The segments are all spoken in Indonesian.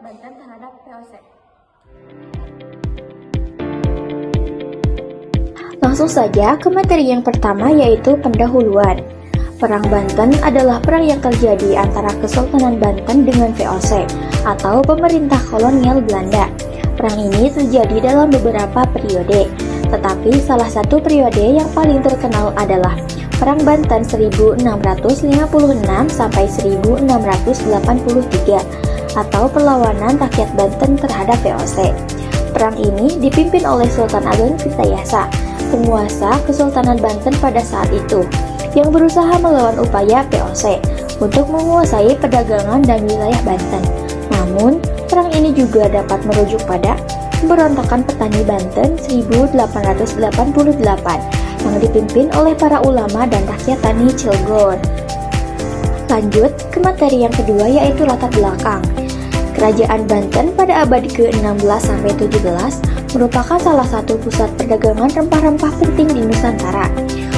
Banten terhadap VOC. Langsung saja ke materi yang pertama, yaitu pendahuluan. Perang Banten adalah perang yang terjadi antara Kesultanan Banten dengan VOC atau pemerintah kolonial Belanda. Perang ini terjadi dalam beberapa periode, tetapi salah satu periode yang paling terkenal adalah Perang Banten 1656 sampai 1683 atau perlawanan rakyat Banten terhadap VOC. Perang ini dipimpin oleh Sultan Ageng Tirtayasa, penguasa Kesultanan Banten pada saat itu, yang berusaha melawan upaya VOC untuk menguasai perdagangan dan wilayah Banten. Namun, perang ini juga dapat merujuk pada pemberontakan petani Banten 1888 yang dipimpin oleh para ulama dan rakyat tani Cilegon. Lanjut ke materi yang kedua, yaitu latar belakang. Kerajaan Banten pada abad ke-16-17 merupakan salah satu pusat perdagangan rempah-rempah penting di Nusantara.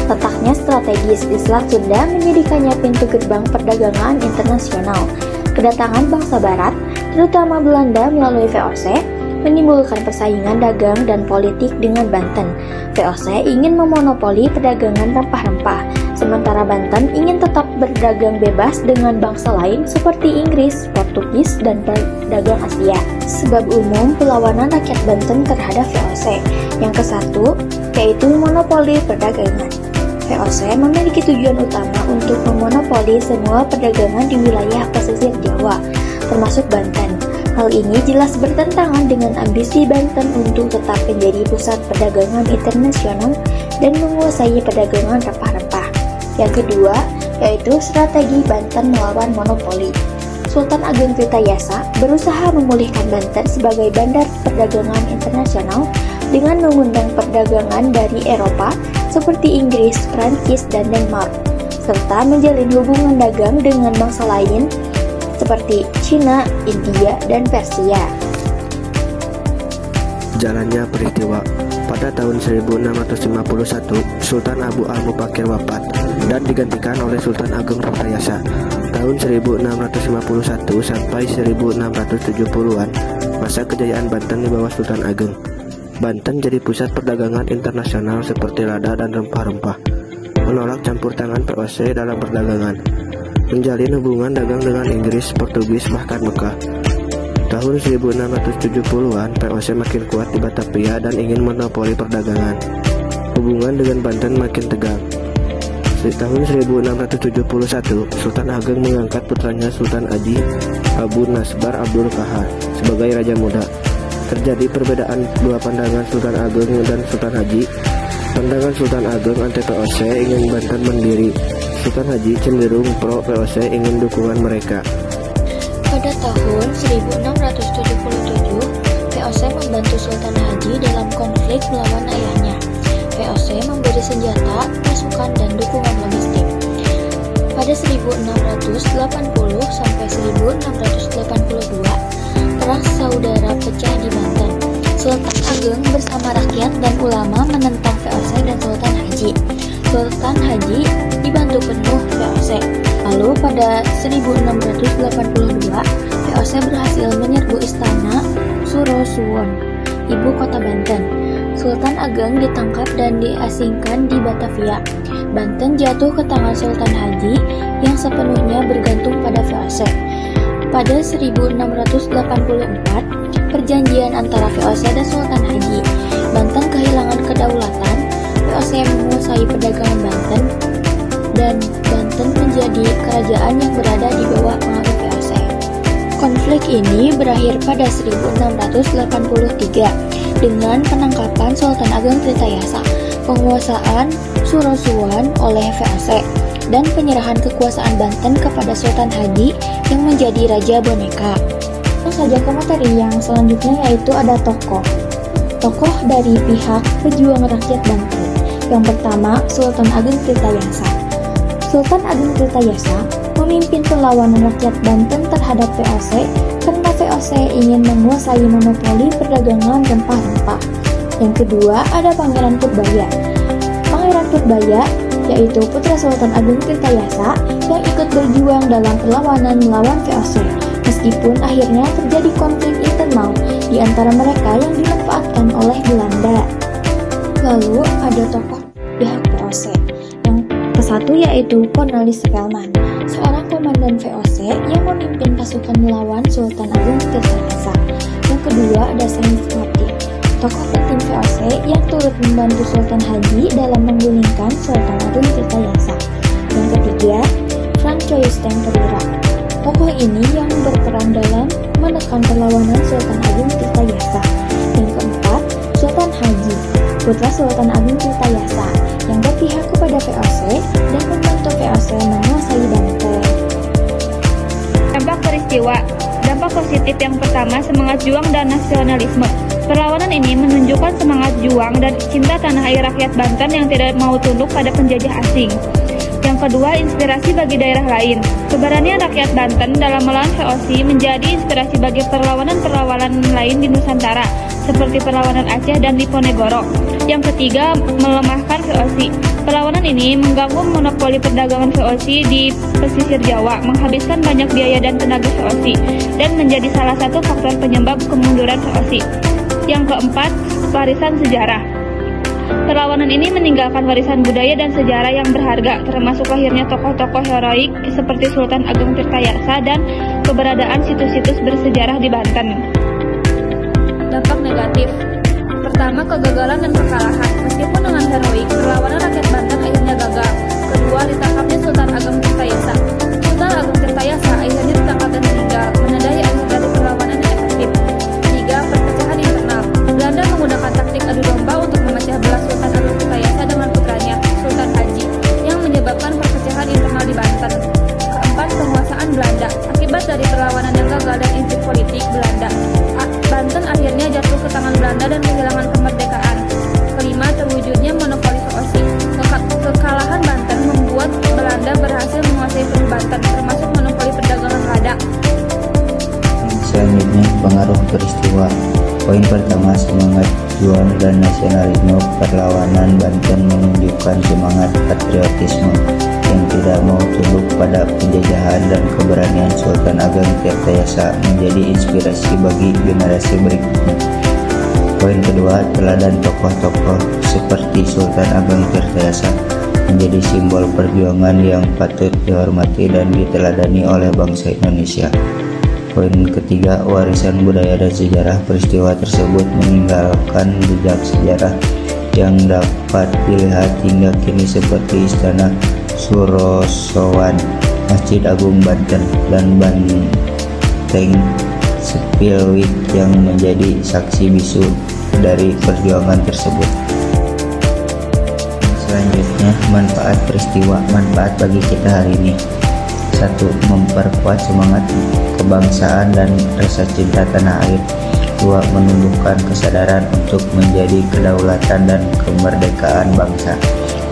Letaknya strategis di Selat Sunda menjadikannya pintu gerbang perdagangan internasional. Kedatangan bangsa Barat, terutama Belanda melalui VOC, menimbulkan persaingan dagang dan politik dengan Banten. VOC ingin memonopoli perdagangan rempah-rempah, sementara Banten ingin tetap berdagang bebas dengan bangsa lain seperti Inggris, Portugis, dan pedagang Asia. Sebab umum perlawanan rakyat Banten terhadap VOC. Yang kesatu, yaitu monopoli perdagangan. VOC memiliki tujuan utama untuk memonopoli semua perdagangan di wilayah pesisir Jawa, termasuk Banten. Hal ini jelas bertentangan dengan ambisi Banten untuk tetap menjadi pusat perdagangan internasional dan menguasai perdagangan rempah-rempah. Yang kedua, yaitu strategi Banten melawan monopoli. Sultan Ageng Tirtayasa berusaha memulihkan Banten sebagai bandar perdagangan internasional dengan mengundang perdagangan dari Eropa seperti Inggris, Prancis, dan Denmark, serta menjalin hubungan dagang dengan bangsa lain seperti Cina, India, dan Persia. Jalannya peristiwa. Pada tahun 1651, Sultan Abu al-Mubakir wafat dan digantikan oleh Sultan Ageng Tirtayasa. Tahun 1651 sampai 1670-an, masa kejayaan Banten di bawah Sultan Ageng. Banten jadi pusat perdagangan internasional seperti lada dan rempah-rempah, menolak campur tangan VOC dalam perdagangan, menjalin hubungan dagang dengan Inggris, Portugis, bahkan Mekah. Tahun 1670-an, VOC makin kuat di Batavia dan ingin monopoli perdagangan. Hubungan dengan Banten makin tegang. Di tahun 1671, Sultan Ageng mengangkat putranya Sultan Haji Abu Nasbar Abdul Qahar sebagai Raja Muda. Terjadi perbedaan dua pandangan Sultan Ageng dan Sultan Haji. Pandangan Sultan Ageng anti VOC ingin Banten mandiri. Sultan Haji cenderung pro VOC ingin dukungan mereka. Pada tahun 1677, VOC membantu Sultan Haji dalam konflik melawan ayahnya. VOC memberi senjata, pasukan, dan dukungan logistik. Pada 1680 sampai 1682, perang saudara pecah di Banten. Sultan Ageng bersama rakyat dan ulama menentang VOC dan Sultan Haji. Sultan Haji dibantu penuh VOC. Lalu pada 1682, VOC berhasil menyerbu istana Surosuwon, ibu kota Banten. Sultan Ageng ditangkap dan diasingkan di Batavia. Banten jatuh ke tangan Sultan Haji yang sepenuhnya bergantung pada VOC. Pada 1684, perjanjian antara VOC dan Sultan Haji. Banten kehilangan kedaulatan, VOC menguasai perdagangan Banten, dan Banten menjadi kerajaan yang berada di bawah pengaruh VOC. Konflik ini berakhir pada 1683 dengan penangkapan Sultan Ageng Tirtayasa, penguasaan Surosuwon oleh VOC, dan penyerahan kekuasaan Banten kepada Sultan Haji yang menjadi Raja Boneka. Langsung saja ke materi yang selanjutnya, yaitu ada tokoh dari pihak pejuang rakyat Banten. Yang pertama, Sultan Ageng Tirtayasa. Sultan Ageng Tirtayasa memimpin perlawanan rakyat Banten terhadap VOC karena VOC ingin menguasai monopoli perdagangan rempah-rempah. Yang kedua, ada Pangeran Purbaya. Pangeran Purbaya yaitu putra Sultan Ageng Tirtayasa yang ikut berjuang dalam perlawanan melawan VOC. Meskipun akhirnya terjadi konflik internal di antara mereka yang dimanfaatkan oleh Belanda. Lalu ada tokoh pihak VOC. Yang kesatu yaitu Cornelis Spelman, seorang komandan VOC yang memimpin pasukan melawan Sultan Agung Tirtayasa. Yang kedua ada Said Fatin, tokoh penting VOC yang turut membantu Sultan Haji dalam menggulingkan Sultan Agung Tirtayasa. Yang ketiga, Franz Joysten Perwira. Tokoh ini yang berperan dalam menekan perlawanan Sultan Agung Tirtayasa. Yang keempat, Sultan Haji, putra Sultan Agung Tirtayasa, yang berpihak kepada VOC dan membantu VOC menguasai Banten. Dampak peristiwa. Dampak positif yang pertama, semangat juang dan nasionalisme. Perlawanan ini menunjukkan semangat juang dan cinta tanah air rakyat Banten yang tidak mau tunduk pada penjajah asing. Yang kedua, inspirasi bagi daerah lain. Keberanian rakyat Banten dalam melawan VOC menjadi inspirasi bagi perlawanan-perlawanan lain di Nusantara, seperti perlawanan Aceh dan Diponegoro. Yang ketiga, melemahkan VOC. Perlawanan ini mengganggu monopoli perdagangan VOC di pesisir Jawa, menghabiskan banyak biaya dan tenaga VOC, dan menjadi salah satu faktor penyebab kemunduran VOC. Yang keempat, warisan sejarah. Perlawanan ini meninggalkan warisan budaya dan sejarah yang berharga, termasuk lahirnya tokoh-tokoh heroik seperti Sultan Agung Tirtayasa dan keberadaan situs-situs bersejarah di Banten. Dampak negatif. Pertama, kegagalan dan kekalahan. Meskipun dengan heroik, perlawanan rakyat Banten akhirnya gagal. Kedua, ditangkapnya Sultan Agung Tirtayasa. Sultan Agung Tirtayasa akhirnya ditangkap dan meninggal, menandai akhir dari perlawanan yang efektif. Tiga, perpecahan internal. Belanda menggunakan taktik adu domba untuk memecah belah Sultan Agung Tirtayasa dengan putranya, Sultan Haji, yang menyebabkan perpecahan internal di Banten. Keempat, penguasaan Belanda. Akibat dari perlawanan yang gagal dan intrik politik Belanda, Banten akhirnya jatuh ke tangan Belanda dan kehilangan kemerdekaan. Kelima, terwujudnya monopoli VOC. Kekalahan Banten membuat Belanda berhasil menguasai penuh Banten, termasuk monopoli perdagangan lada. Selanjutnya, pengaruh peristiwa. Poin pertama, semangat juang dan nasionalisme. Perlawanan Banten menunjukkan semangat patriotisme yang tidak mau tunduk pada penjajahan, dan keberanian Sultan Agung Tirtayasa menjadi inspirasi bagi generasi berikutnya. Poin kedua, teladan tokoh-tokoh seperti Sultan Agung Tirtayasa menjadi simbol perjuangan yang patut dihormati dan diteladani oleh bangsa Indonesia. Poin ketiga, warisan budaya dan sejarah. Peristiwa tersebut meninggalkan jejak sejarah yang dapat dilihat hingga kini seperti Istana Surosowan, Masjid Agung Banten, dan Banteng Spilwik yang menjadi saksi bisu dari perjuangan tersebut. Selanjutnya, manfaat peristiwa. Manfaat bagi kita hari ini. 1. Memperkuat semangat kebangsaan dan rasa cinta tanah air. 2. Menumbuhkan kesadaran untuk menjadi kedaulatan dan kemerdekaan bangsa.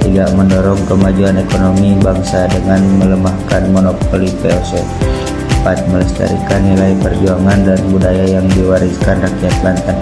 3. Mendorong kemajuan ekonomi bangsa dengan melemahkan monopoli VOC. 4. Melestarikan nilai perjuangan dan budaya yang diwariskan rakyat Banten.